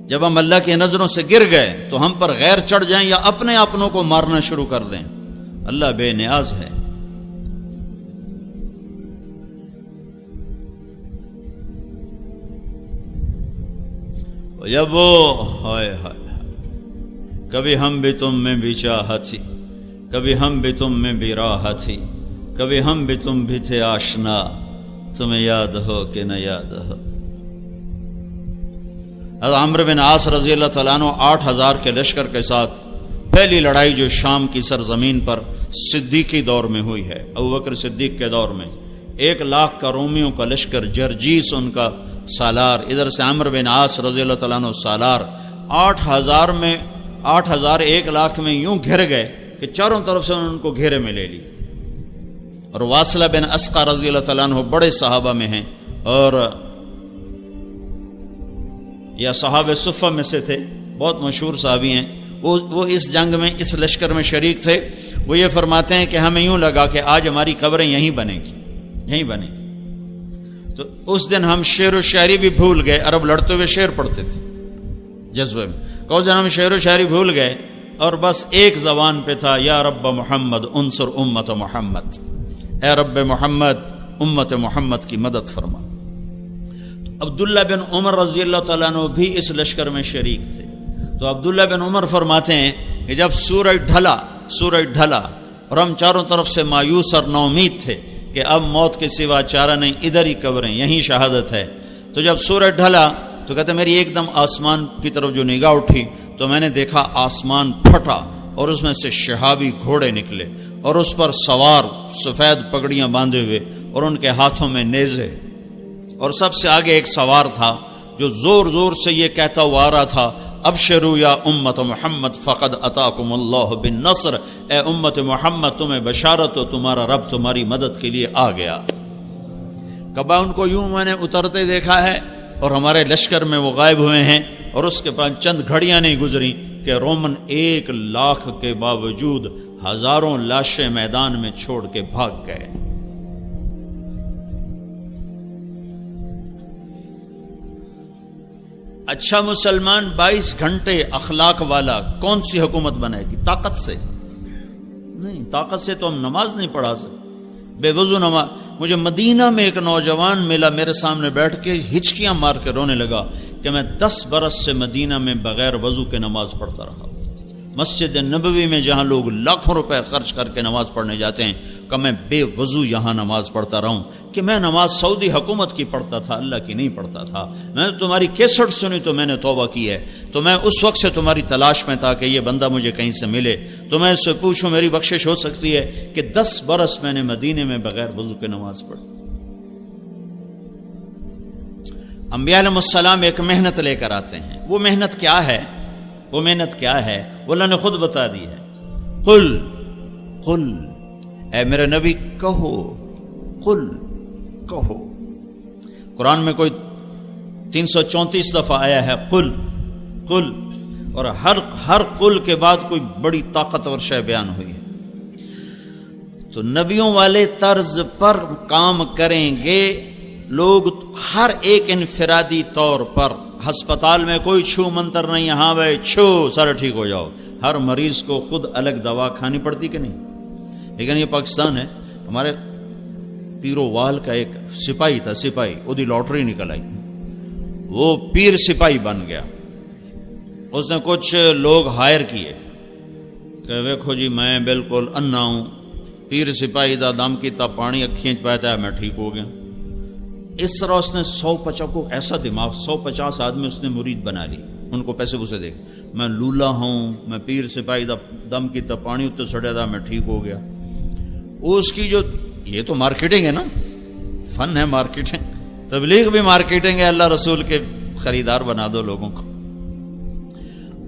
جب ہم اللہ کی نظروں سے گر گئے تو ہم پر غیر چڑھ جائیں یا اپنے اپنوں کو مارنا شروع کر دیں. اللہ بے نیاز ہے. جب ہائے کبھی ہم بھی تم میں بھی چاہ تھی، کبھی ہم بھی تم میں بھی راہ تھی، کبھی ہم بھی تم بھی تھے آشنا، تمہیں یاد ہو کہ نہ یاد ہو. عمرو بن عاص رضی اللہ تعالیٰ عنہ 8,000 کے لشکر کے ساتھ پہلی لڑائی جو شام کی سرزمین پر صدیقی دور میں ہوئی ہے، ابوبکر صدیق کے دور میں، 1,00,000 کا رومیوں کا لشکر، جرجیس ان کا سالار، ادھر سے عمرو بن عاص رضی اللہ تعالیٰ عنہ سالار، 8,000 میں 8,000 1,00,000 میں یوں گھر گئے کہ چاروں طرف سے ان کو گھیرے میں لے لی. اور واصلہ بن اسقع رضی اللہ تعالیٰ عنہ بڑے صحابہ میں ہیں اور یا صحابہ صفہ میں سے تھے، بہت مشہور صحابی ہیں. وہ اس جنگ میں، اس لشکر میں شریک تھے. وہ یہ فرماتے ہیں کہ ہمیں یوں لگا کہ آج ہماری قبریں یہیں بنیں گی، یہیں بنیں گی. تو اس دن ہم شعر و شاعری بھی بھول گئے. عرب لڑتے ہوئے شعر پڑھتے تھے جذبے میں. اس دن ہم شعر و شاعری بھول گئے اور بس ایک زبان پہ تھا، یا رب محمد انصر امت محمد، اے رب محمد امت محمد کی مدد فرما. عبداللہ بن عمر رضی اللہ تعالیٰ عنہ بھی اس لشکر میں شریک تھے. تو عبداللہ بن عمر فرماتے ہیں کہ جب سورج ڈھلا اور ہم چاروں طرف سے مایوس اور ناامید تھے کہ اب موت کے سوا چارہ نہیں، ادھر ہی قبریں، یہیں شہادت ہے. تو جب سورج ڈھلا تو کہتے میری ایک دم آسمان کی طرف جو نگاہ اٹھی تو میں نے دیکھا آسمان پھٹا اور اس میں سے شہابی گھوڑے نکلے اور اس پر سوار سفید پگڑیاں باندھے ہوئے اور ان کے ہاتھوں میں نیزے، اور سب سے آگے ایک سوار تھا جو زور زور سے یہ کہتا ہوا آ رہا تھا، ابشروا یا امت محمد فقد اتاکم اللہ بالنصر، اے امت محمد تمہیں بشارت ہو، تمہارا رب تمہاری مدد کے لیے آ گیا. کبا ان کو یوں میں نے اترتے دیکھا ہے اور ہمارے لشکر میں وہ غائب ہوئے ہیں، اور اس کے پاس چند گھڑیاں نہیں گزری کہ رومن 1,00,000 کے باوجود ہزاروں لاشیں میدان میں چھوڑ کے بھاگ گئے. اچھا مسلمان 22 گھنٹے اخلاق والا کون سی حکومت بنائے گی؟ طاقت سے نہیں، طاقت سے تو ہم نماز نہیں پڑھا سکتے، بے وضو نماز. مجھے مدینہ میں ایک نوجوان ملا، میرے سامنے بیٹھ کے ہچکیاں مار کے رونے لگا کہ میں 10 برس سے مدینہ میں بغیر وضو کے نماز پڑھتا رہا. مسجد نبوی میں جہاں لوگ لاکھوں روپے خرچ کر کے نماز پڑھنے جاتے ہیں کہ میں بے وضو یہاں نماز پڑھتا رہا ہوں. کہ میں نماز سعودی حکومت کی پڑھتا تھا، اللہ کی نہیں پڑھتا تھا. میں نے تمہاری کیسٹ سنی تو میں نے توبہ کی ہے. تو میں اس وقت سے تمہاری تلاش میں تھا کہ یہ بندہ مجھے کہیں سے ملے تو میں اس سے پوچھوں میری بخشش ہو سکتی ہے کہ 10 برس میں نے مدینے میں بغیر وضو کے نماز پڑھی. انبیاء علیہ السلام ایک محنت لے کر آتے ہیں. وہ محنت کیا ہے؟ وہ محنت کیا ہے؟ وہ اللہ نے خود بتا دی ہے. قل اے میرے نبی کہو، قل کہو. قرآن میں کوئی 334 دفعہ آیا ہے قل قل، اور ہر قل کے بعد کوئی بڑی طاقتور شے بیان ہوئی ہے. تو نبیوں والے طرز پر کام کریں گے لوگ. ہر ایک انفرادی طور پر ہسپتال میں کوئی چھو منتر نہیں، ہاں بھائی چھو سارا ٹھیک ہو جاؤ. ہر مریض کو خود الگ دوا کھانی پڑتی کہ نہیں؟ لیکن یہ پاکستان ہے. ہمارے پیرو وال کا ایک سپاہی تھا، سپاہی وہ لاٹری نکل آئی، وہ پیر سپاہی بن گیا. اس نے کچھ لوگ ہائر کیے کہ ویکھو جی میں بالکل انا ہوں، پیر سپاہی دا دم کیتا پانی کھینچ پاتا ہے، میں ٹھیک ہو گیا. اس طرح اس نے 150 کو ایسا دماغ، 150 آدمی اس نے مرید بنا لی. ان کو پیسے پوسے دے میں لولا ہوں، میں پیر سپاہی دا دم کی تا پانی اتنے سڑیا تھا، میں ٹھیک ہو گیا. اس کی جو یہ تو مارکیٹنگ ہے نا، فن ہے مارکیٹنگ. تبلیغ بھی مارکیٹنگ ہے. اللہ رسول کے خریدار بنا دو لوگوں کو.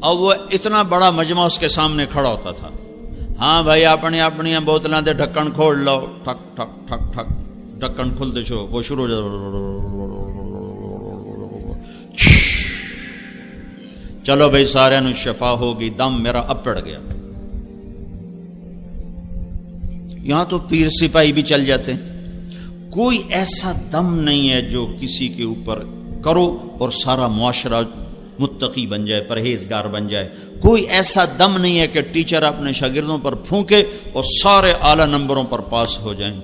اور وہ اتنا بڑا مجمع اس کے سامنے کھڑا ہوتا تھا. ہاں بھائی اپنی بوتلیں دے ڈھکن کھول لو، ٹھک ٹھک ٹھک ٹھک ڈھکن کھل دے چھو، وہ شروع ہو جاتا. چلو بھائی سارے نو شفا ہوگی، دم میرا اب پڑ گیا. یہاں تو پیر سپاہی بھی چل جاتے. کوئی ایسا دم نہیں ہے جو کسی کے اوپر کرو اور سارا معاشرہ متقی بن جائے، پرہیزگار بن جائے۔ کوئی ایسا دم نہیں ہے کہ ٹیچر اپنے شاگردوں پر پھونکے اور سارے اعلی نمبروں پر پاس ہو جائیں۔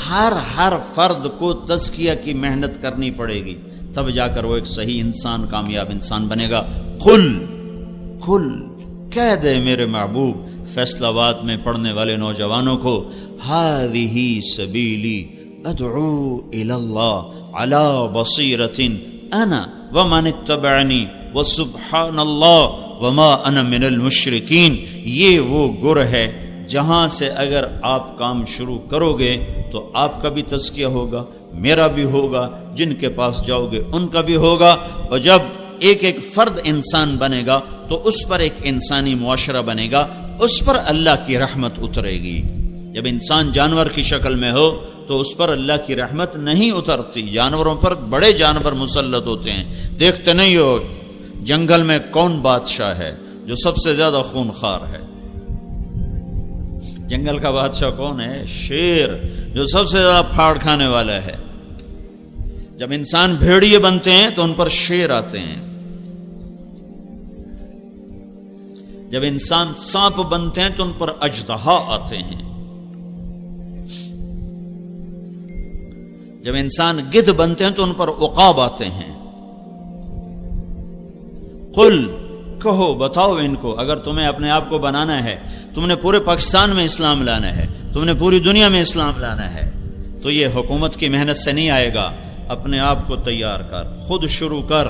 ہر فرد کو تزکیہ کی محنت کرنی پڑے گی، تب جا کر وہ ایک صحیح انسان، کامیاب انسان بنے گا۔ قل کہہ دے میرے محبوب فیصلہ آباد میں پڑھنے والے نوجوانوں کو، ہذہ سبیلی ادعو الی اللہ علی بصیرۃ انا ومن اتبعنی وسبحان اللہ وما انا من المشرکین۔ یہ وہ گر ہے جہاں سے اگر آپ کام شروع کرو گے تو آپ کا بھی تزکیہ ہوگا، میرا بھی ہوگا، جن کے پاس جاؤ گے ان کا بھی ہوگا، اور جب ایک ایک فرد انسان بنے گا تو اس پر ایک انسانی معاشرہ بنے گا، اس پر اللہ کی رحمت اترے گی۔ جب انسان جانور کی شکل میں ہو تو اس پر اللہ کی رحمت نہیں اترتی۔ جانوروں پر بڑے جانور مسلط ہوتے ہیں، دیکھتے نہیں ہو جنگل میں کون بادشاہ ہے جو سب سے زیادہ خونخوار ہے؟ جنگل کا بادشاہ کون ہے؟ شیر، جو سب سے زیادہ پھاڑ کھانے والا ہے۔ جب انسان بھیڑیے بنتے ہیں تو ان پر شیر آتے ہیں، جب انسان سانپ بنتے ہیں تو ان پر اژدہا آتے ہیں، جب انسان گدھ بنتے ہیں تو ان پر عقاب آتے ہیں۔ قل کہو، بتاؤ ان کو، اگر تمہیں اپنے آپ کو بنانا ہے، تم نے پورے پاکستان میں اسلام لانا ہے، تم نے پوری دنیا میں اسلام لانا ہے، تو یہ حکومت کی محنت سے نہیں آئے گا۔ اپنے آپ کو تیار کر، خود شروع کر۔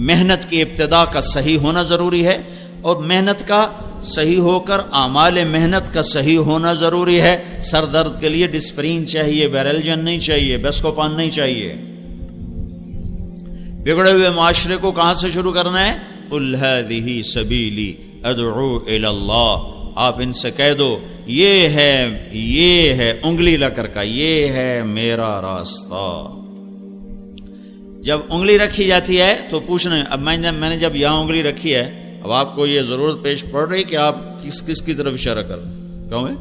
محنت کی ابتدا کا صحیح ہونا ضروری ہے، اور محنت کا صحیح ہو کر اعمال محنت کا صحیح ہونا ضروری ہے۔ سر درد کے لیے ڈسپرین چاہیے، بیرلجن نہیں چاہیے، بیسکوپان نہیں چاہیے۔ بگڑے ہوئے معاشرے کو کہاں سے شروع کرنا ہے؟ قل ہذہ سبیلی ادعو الی اللہ۔ آپ ان سے کہہ دو یہ ہے انگلی لا کر کا، یہ ہے میرا راستہ۔ جب انگلی رکھی جاتی ہے تو پوچھنا، اب میں نے جب یہاں انگلی رکھی ہے، اب آپ کو یہ ضرورت پیش پڑ رہی کہ آپ کس کی طرف اشارہ کر رہے ہیں؟ کیوں ہے؟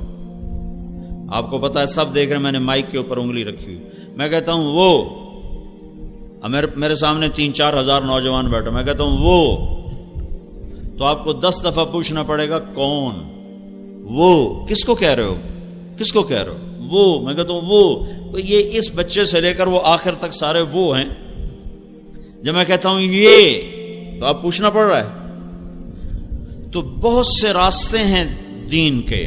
آپ کو پتا ہے، سب دیکھ رہے ہیں، میں نے مائک کے اوپر انگلی رکھی ہوئی، میں کہتا ہوں وہ، میرے سامنے 3-4 ہزار نوجوان بیٹھے، میں کہتا ہوں وہ، تو آپ کو 10 دفعہ پوچھنا پڑے گا کون؟ وہ کس کو کہہ رہے ہو؟ کس کو کہہ رہے ہو؟ وہ، میں کہتا ہوں وہ، یہ اس بچے سے لے کر وہ آخر تک سارے وہ ہیں۔ جب میں کہتا ہوں یہ، تو آپ پوچھنا پڑ رہا ہے۔ تو بہت سے راستے ہیں دین کے۔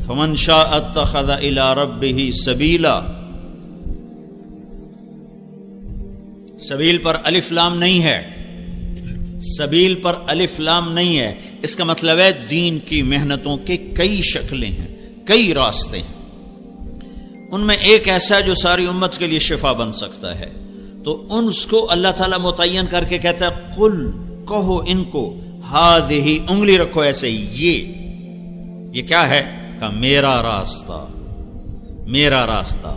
فمن شاء اتخذ الی ربہ سبیلا، سبیل پر الف لام نہیں ہے، سبیل پر الف لام نہیں ہے، اس کا مطلب ہے دین کی محنتوں کے کئی شکلیں ہیں، کئی راستے ہیں۔ ان میں ایک ایسا ہے جو ساری امت کے لیے شفا بن سکتا ہے، تو ان کو اللہ تعالیٰ متعین کر کے کہتا ہے قل، کہو ان کو، ہذہ، انگلی رکھو ایسے، یہ کیا ہے؟ کہ میرا راستہ، میرا راستہ۔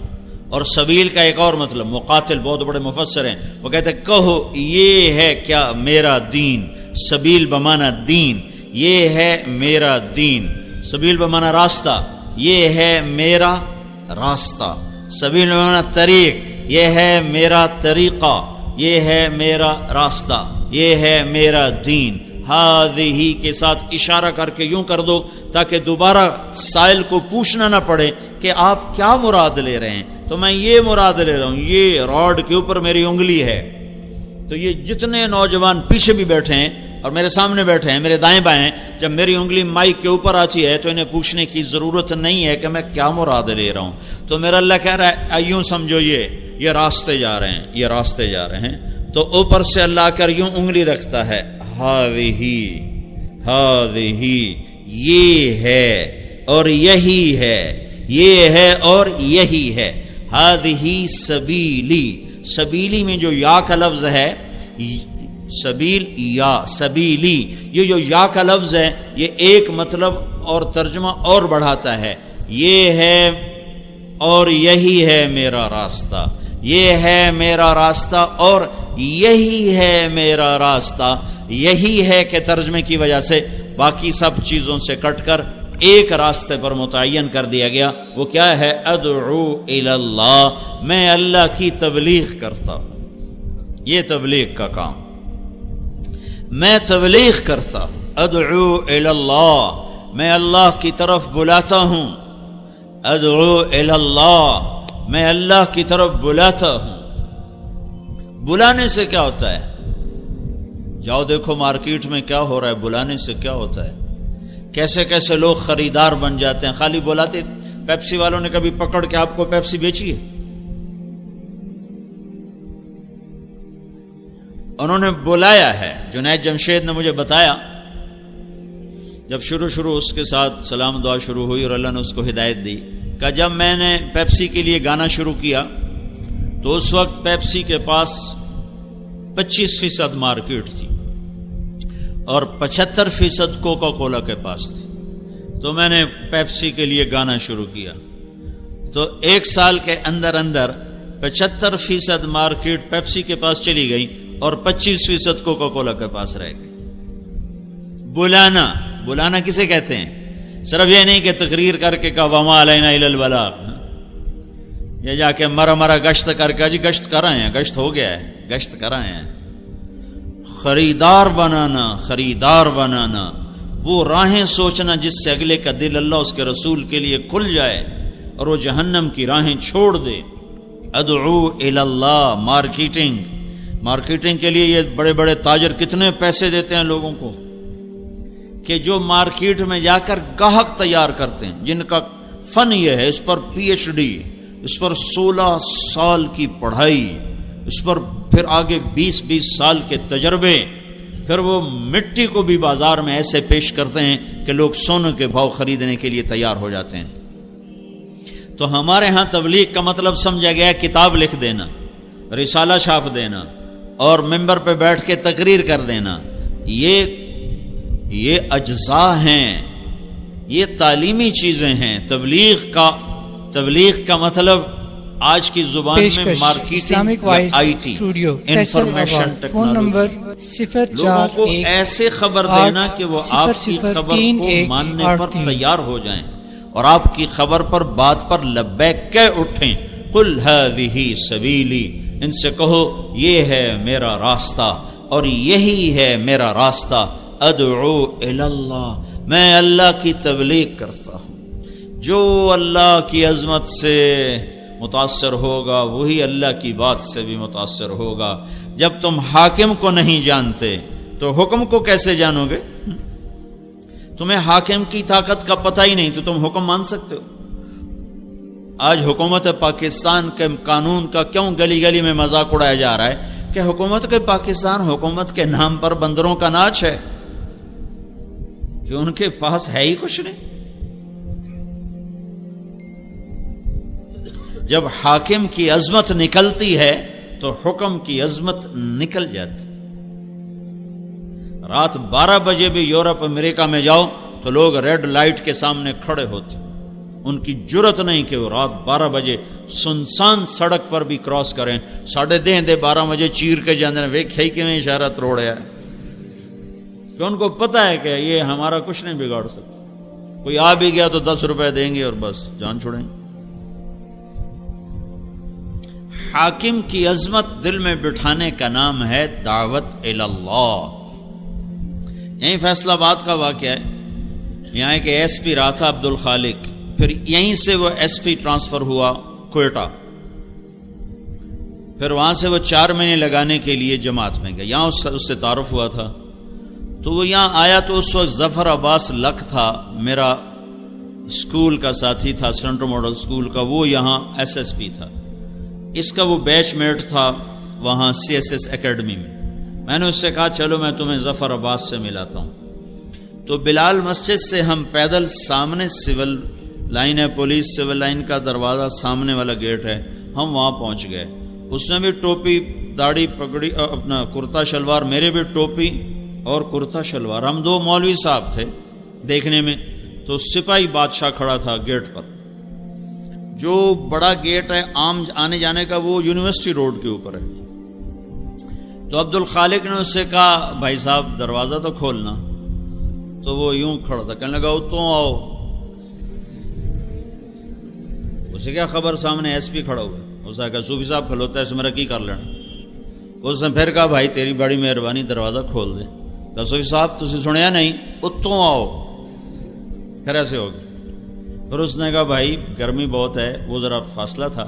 اور سبیل کا ایک اور مطلب، مقاتل بہت بڑے مفسر ہیں، وہ کہتے ہیں کہو یہ ہے کیا؟ میرا دین۔ سبیل بمانا دین، یہ ہے میرا دین۔ سبیل بمانا راستہ، یہ ہے میرا راستہ۔ سبیل بمانا طریق، یہ ہے میرا طریقہ، یہ ہے میرا راستہ، یہ ہے میرا دین۔ ہذہ کے ساتھ اشارہ کر کے یوں کر دو تاکہ دوبارہ سائل کو پوچھنا نہ پڑے کہ آپ کیا مراد لے رہے ہیں۔ تو میں یہ مراد لے رہا ہوں، یہ راڈ کے اوپر میری انگلی ہے۔ تو یہ جتنے نوجوان پیچھے بھی بیٹھے ہیں اور میرے سامنے بیٹھے ہیں، میرے دائیں بائیں، جب میری انگلی مائک کے اوپر آتی ہے تو انہیں پوچھنے کی ضرورت نہیں ہے کہ میں کیا مراد لے رہا ہوں۔ تو میرا اللہ کہہ رہا ہے یوں سمجھو، یہ راستے جا رہے ہیں، یہ راستے جا رہے ہیں۔ تو اوپر سے اللہ کر یوں انگلی رکھتا ہے، ہذہ، یہ ہے اور یہی ہے، یہ ہے اور یہی ہے۔ ہذہ سبیلی، سبیلی میں جو یا کا لفظ ہے، سبیل یا سبیلی، یہ جو یا کا لفظ ہے یہ ایک مطلب اور ترجمہ اور بڑھاتا ہے۔ یہ ہے اور یہی ہے میرا راستہ، یہ ہے میرا راستہ اور یہی ہے میرا راستہ۔ یہی ہے کہ ترجمے کی وجہ سے باقی سب چیزوں سے کٹ کر ایک راستے پر متعین کر دیا گیا، وہ کیا ہے؟ ادعو الی اللہ، میں اللہ کی تبلیغ کرتا ہوں، یہ تبلیغ کا کام، میں تبلیغ کرتا ہوں، ادعو الی اللہ، میں اللہ کی طرف بلاتا ہوں، ادعو الی اللہ، میں اللہ کی طرف بلاتا ہوں۔ بلانے سے کیا ہوتا ہے؟ جاؤ دیکھو مارکیٹ میں کیا ہو رہا ہے، بلانے سے کیا ہوتا ہے، کیسے کیسے لوگ خریدار بن جاتے ہیں۔ خالی بلاتے، پیپسی والوں نے کبھی پکڑ کے آپ کو پیپسی بیچی ہے؟ انہوں نے بلایا ہے۔ جنید جمشید نے مجھے بتایا، جب شروع اس کے ساتھ سلام دعا شروع ہوئی اور اللہ نے اس کو ہدایت دی، کہ جب میں نے پیپسی کے لیے گانا شروع کیا تو اس وقت پیپسی کے پاس 25% مارکیٹ تھی اور 75% کوکا کولا کے پاس تھی۔ تو میں نے پیپسی کے لیے گانا شروع کیا تو 1 سال کے اندر 75% مارکیٹ پیپسی کے پاس چلی گئی اور 25% کوکا کولا کے پاس رہ گئی۔ بلانا کسے کہتے ہیں؟ صرف یہ نہیں کہ تقریر کر کے کہا وما علینا الا البلاغ، یا جا کے مرا گشت کر کے جی گشت کر رہے ہیں، گشت ہو گیا ہے، گشت کر رہے ہیں۔ خریدار بنانا، وہ راہیں سوچنا جس سے اگلے کا دل اللہ اس کے رسول کے لیے کھل جائے اور وہ جہنم کی راہیں چھوڑ دے۔ ادعو الی اللہ، مارکیٹنگ کے لیے یہ بڑے بڑے تاجر کتنے پیسے دیتے ہیں لوگوں کو کہ جو مارکیٹ میں جا کر گاہک تیار کرتے ہیں، جن کا فن یہ ہے، اس پر PhD، اس پر 16 سال کی پڑھائی، اس پر پھر آگے 20 سال کے تجربے، پھر وہ مٹی کو بھی بازار میں ایسے پیش کرتے ہیں کہ لوگ سونے کے بھاؤ خریدنے کے لیے تیار ہو جاتے ہیں۔ تو ہمارے ہاں تبلیغ کا مطلب سمجھا گیا کتاب لکھ دینا، رسالہ چھاپ دینا اور ممبر پہ بیٹھ کے تقریر کر دینا۔ یہ اجزاء ہیں، یہ تعلیمی چیزیں ہیں۔ تبلیغ کا مطلب آج کی زبان میں مارکیٹنگ، IT، انفارمیشن ٹیکنالوجی، لوگوں کو ایسے خبر دینا کہ وہ آپ کی خبر کو ماننے پر تیار ہو جائیں اور آپ کی خبر پر، بات پر لبیک کہہ اٹھیں۔ قل ہذہ سبیلی، ان سے کہو یہ ہے میرا راستہ اور یہی ہے میرا راستہ۔ ادعو الی اللہ، میں اللہ کی تبلیغ کرتا ہوں۔ جو اللہ کی عظمت سے متاثر ہوگا وہی اللہ کی بات سے بھی متاثر ہوگا۔ جب تم حاکم کو نہیں جانتے تو حکم کو کیسے جانو گے؟ تمہیں حاکم کی طاقت کا پتہ ہی نہیں تو تم حکم مان سکتے ہو؟ آج حکومت پاکستان کے قانون کا کیوں گلی گلی میں مذاق اڑایا جا رہا ہے کہ حکومت کے پاکستان حکومت کے نام پر بندروں کا ناچ ہے، کہ ان کے پاس ہے ہی کچھ نہیں۔ جب حاکم کی عظمت نکلتی ہے تو حکم کی عظمت نکل جاتی۔ رات 12 بجے بھی یورپ امریکہ میں جاؤ تو لوگ ریڈ لائٹ کے سامنے کھڑے ہوتے، ان کی جرت نہیں کہ وہ رات 12 بجے سنسان سڑک پر بھی کراس کریں۔ 10:30 12 بجے چیر کے جانے ویکھائی کے میں اشارت روڑیا ہے کہ ان کو پتہ ہے کہ یہ ہمارا کچھ نہیں بگاڑ سکتا، کوئی آ بھی گیا تو 10 روپے دیں گے اور بس جان چھوڑیں۔ حاکم کی عظمت دل میں بٹھانے کا نام ہے دعوت الی اللہ۔ یہیں فیصل آباد کا واقعہ ہے، یہاں ایک SP رہا تھا عبد الخالق، پھر یہیں سے وہ SP ٹرانسفر ہوا کوئٹہ، پھر وہاں سے وہ 4 مہینے لگانے کے لیے جماعت میں گیا، یہاں اس سے تعارف ہوا تھا۔ تو وہ یہاں آیا تو اس وقت ظفر عباس لک تھا، میرا اسکول کا ساتھی تھا، سینٹرل ماڈل اسکول کا، وہ یہاں SSP تھا، اس کا وہ بیچ میٹ تھا وہاں CSS اکیڈمی میں۔ میں نے اس سے کہا چلو میں تمہیں ظفر عباس سے ملاتا ہوں۔ تو بلال مسجد سے ہم پیدل، سامنے سول لائن ہے، پولیس سول لائن کا دروازہ سامنے والا گیٹ ہے، ہم وہاں پہنچ گئے۔ اس نے بھی ٹوپی داڑھی پگڑی، اپنا کرتا شلوار، میرے بھی ٹوپی اور کرتا شلوار، ہم 2 مولوی صاحب تھے دیکھنے میں۔ تو سپاہی بادشاہ کھڑا تھا گیٹ پر، جو بڑا گیٹ ہے عام آنے جانے کا، وہ یونیورسٹی روڈ کے اوپر ہے۔ تو عبد الخالق نے اس سے کہا بھائی صاحب دروازہ تو کھولنا، تو وہ یوں کھڑا تھا، کہنے لگا تو آؤ، اسے کیا خبر سامنے ایس پی کھڑا ہوا ہے، اس نے کہا صوفی صاحب کھلوتا ہے اس میرا کی کر لینا. اس نے پھر کہا بھائی تیری بڑی مہربانی دروازہ کھول دے. کہا صوفی صاحب تسی سنیا نہیں اتوں آؤ. پھر ایسے ہو گیا. پھر اس نے کہا بھائی گرمی بہت ہے، وہ ذرا فاصلہ تھا،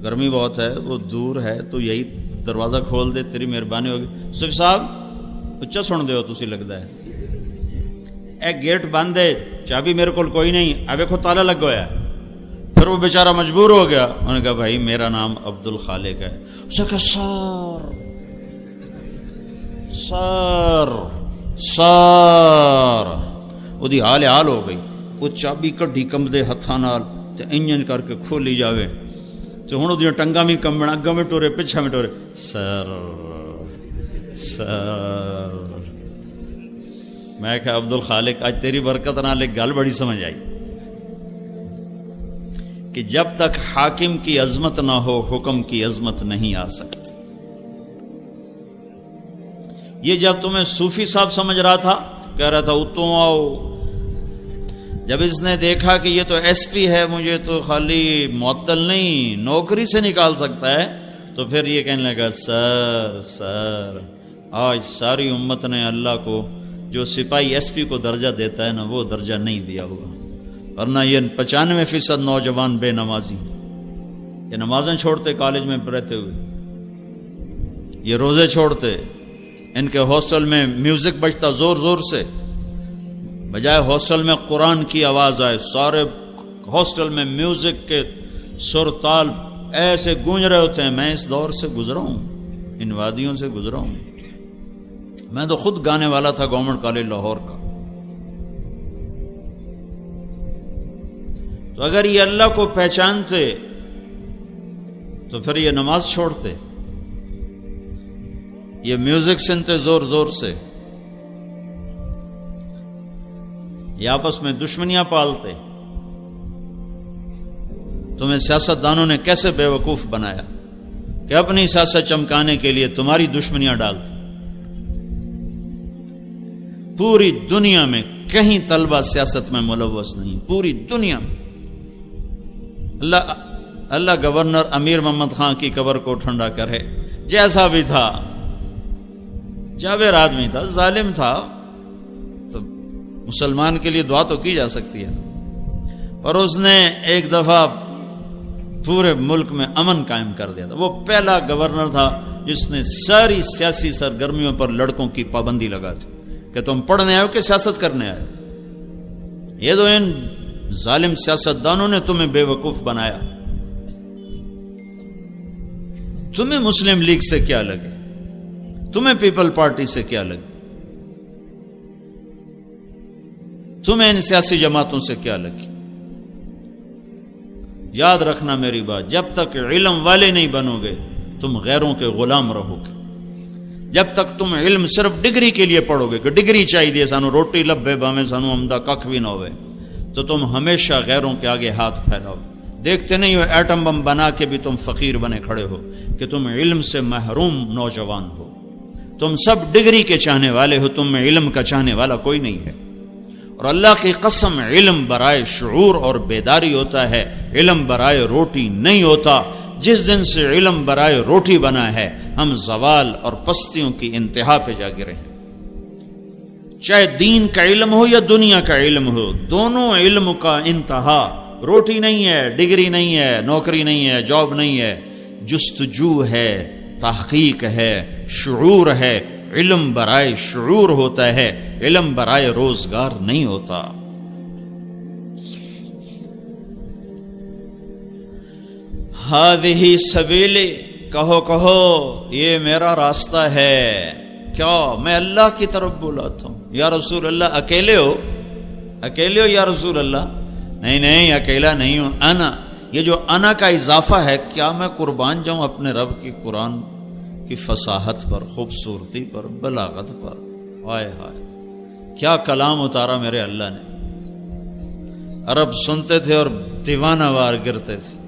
گرمی بہت ہے وہ دور ہے تو یہی دروازہ کھول دے تیری مہربانی ہوگی. صوفی صاحب اچھا سن دے ہو تسی لگتا ہے اے گیٹ بند ہے چابی میرے کو کوئی نہیں اب دیکھو تالا لگ گیا. پھر وہ بیچارہ مجبور ہو گیا. انہوں نے کہا بھائی میرا نام عبد الخالق ہے. اس نے کہا سار وہ حال ہو گئی. وہ چابی کڈی کمبدے ہتھاں نال تے انجن کر کے کھولی جاوے تے ہن اودیاں ٹنگاں بھی کمبن اگاں میں ٹورے پچھا میں ٹورے. سر میں کہا عبد الخالق آج تیری برکت نال ایک گل بڑی سمجھ آئی کہ جب تک حاکم کی عظمت نہ ہو حکم کی عظمت نہیں آ سکتی. یہ جب تمہیں صوفی صاحب سمجھ رہا تھا کہہ رہا تھا اتوں آؤ، جب اس نے دیکھا کہ یہ تو ایس پی ہے مجھے تو خالی معطل نہیں نوکری سے نکال سکتا ہے تو پھر یہ کہنے لگا سر آج ساری امت نے اللہ کو جو سپاہی ایس پی کو درجہ دیتا ہے نا وہ درجہ نہیں دیا ہوگا. ورنہ یہ 95% نوجوان بے نمازی، یہ نمازیں چھوڑتے کالج میں رہتے ہوئے، یہ روزے چھوڑتے، ان کے ہاسٹل میں میوزک بجتا زور زور سے، بجائے ہاسٹل میں قرآن کی آواز آئے سارے ہاسٹل میں میوزک کے سر تال ایسے گونج رہے ہوتے ہیں. میں اس دور سے گزرا ہوں، ان وادیوں سے گزرا ہوں. میں تو خود گانے والا تھا گورنمنٹ کالج لاہور کا. تو اگر یہ اللہ کو پہچانتے تو پھر یہ نماز چھوڑتے، یہ میوزک سنتے زور زور سے، یہ آپس میں دشمنیاں پالتے. تمہیں سیاست دانوں نے کیسے بے وقوف بنایا کہ اپنی سیاست چمکانے کے لیے تمہاری دشمنیاں ڈالتے. پوری دنیا میں کہیں طلبہ سیاست میں ملوث نہیں، پوری دنیا میں. اللہ گورنر امیر محمد خان کی قبر کو ٹھنڈا کرے، جیسا بھی تھا جابر آدمی تھا، ظالم تھا، تو مسلمان کے لیے دعا تو کی جا سکتی ہے. اور اس نے ایک دفعہ پورے ملک میں امن قائم کر دیا تھا. وہ پہلا گورنر تھا جس نے ساری سیاسی سرگرمیوں پر لڑکوں کی پابندی لگا دی کہ تم پڑھنے آئے ہو کہ سیاست کرنے آئے. یہ تو ان ظالم سیاستدانوں نے تمہیں بے وقوف بنایا. تمہیں مسلم لیگ سے کیا لگے، تمہیں پیپل پارٹی سے کیا لگے، تمہیں ان سیاسی جماعتوں سے کیا لگی. یاد رکھنا میری بات، جب تک علم والے نہیں بنو گے تم غیروں کے غلام رہو گے. جب تک تم علم صرف ڈگری کے لیے پڑھو گے کہ ڈگری چاہیے سانو روٹی لبے باویں سانو عمدہ ککھ بھی نہ ہوئے، تو تم ہمیشہ غیروں کے آگے ہاتھ پھیلاؤ. دیکھتے نہیں ہو ایٹم بم بنا کے بھی تم فقیر بنے کھڑے ہو کہ تم علم سے محروم نوجوان ہو. تم سب ڈگری کے چاہنے والے ہو، تم میں علم کا چاہنے والا کوئی نہیں ہے. اور اللہ کی قسم علم برائے شعور اور بیداری ہوتا ہے، علم برائے روٹی نہیں ہوتا. جس دن سے علم برائے روٹی بنا ہے ہم زوال اور پستیوں کی انتہا پہ جا گرے ہیں. چاہے دین کا علم ہو یا دنیا کا علم ہو، دونوں علم کا انتہا روٹی نہیں ہے، ڈگری نہیں ہے، نوکری نہیں ہے، جاب نہیں ہے، جستجو ہے، تحقیق ہے، شعور ہے. علم برائے شعور ہوتا ہے، علم برائے روزگار نہیں ہوتا. ہذہ سبیلی، کہو یہ میرا راستہ ہے. کیا میں اللہ کی طرف بلاتا ہوں. یا رسول اللہ اکیلے ہو یا رسول اللہ؟ نہیں اکیلا نہیں ہوں. انا، یہ جو انا کا اضافہ ہے، کیا میں قربان جاؤں اپنے رب کی قرآن کی فصاحت پر، خوبصورتی پر، بلاغت پر. ہائے ہائے کیا کلام اتارا میرے اللہ نے. عرب سنتے تھے اور دیوانہ وار گرتے تھے.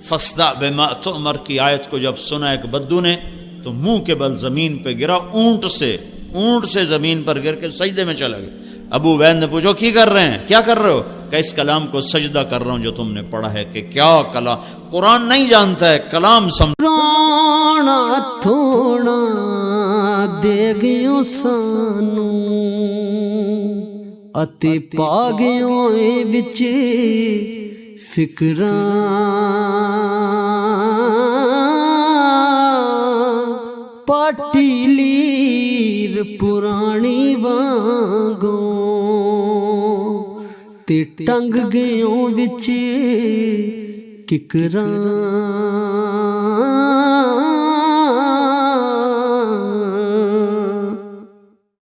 فاصدع بما تؤمر کی آیت کو جب سنا ایک بدو نے تو منہ کے بل زمین پہ گرا، اونٹ سے زمین پر گر کے سجدے میں چلا گیا. ابو وید نے پوچھو کی کر رہے ہیں، کیا کر رہے ہو؟ کہ اس کلام کو سجدہ کر رہا ہوں جو تم نے پڑھا ہے، کہ کیا کلام، قرآن نہیں جانتا ہے، کلام رانا تھوڑا دے گیوں سانو اتے پا گیوں وچ فکراں پاٹی لیر پرانی وانگوں تے ٹنگ گیوں وچ ککراں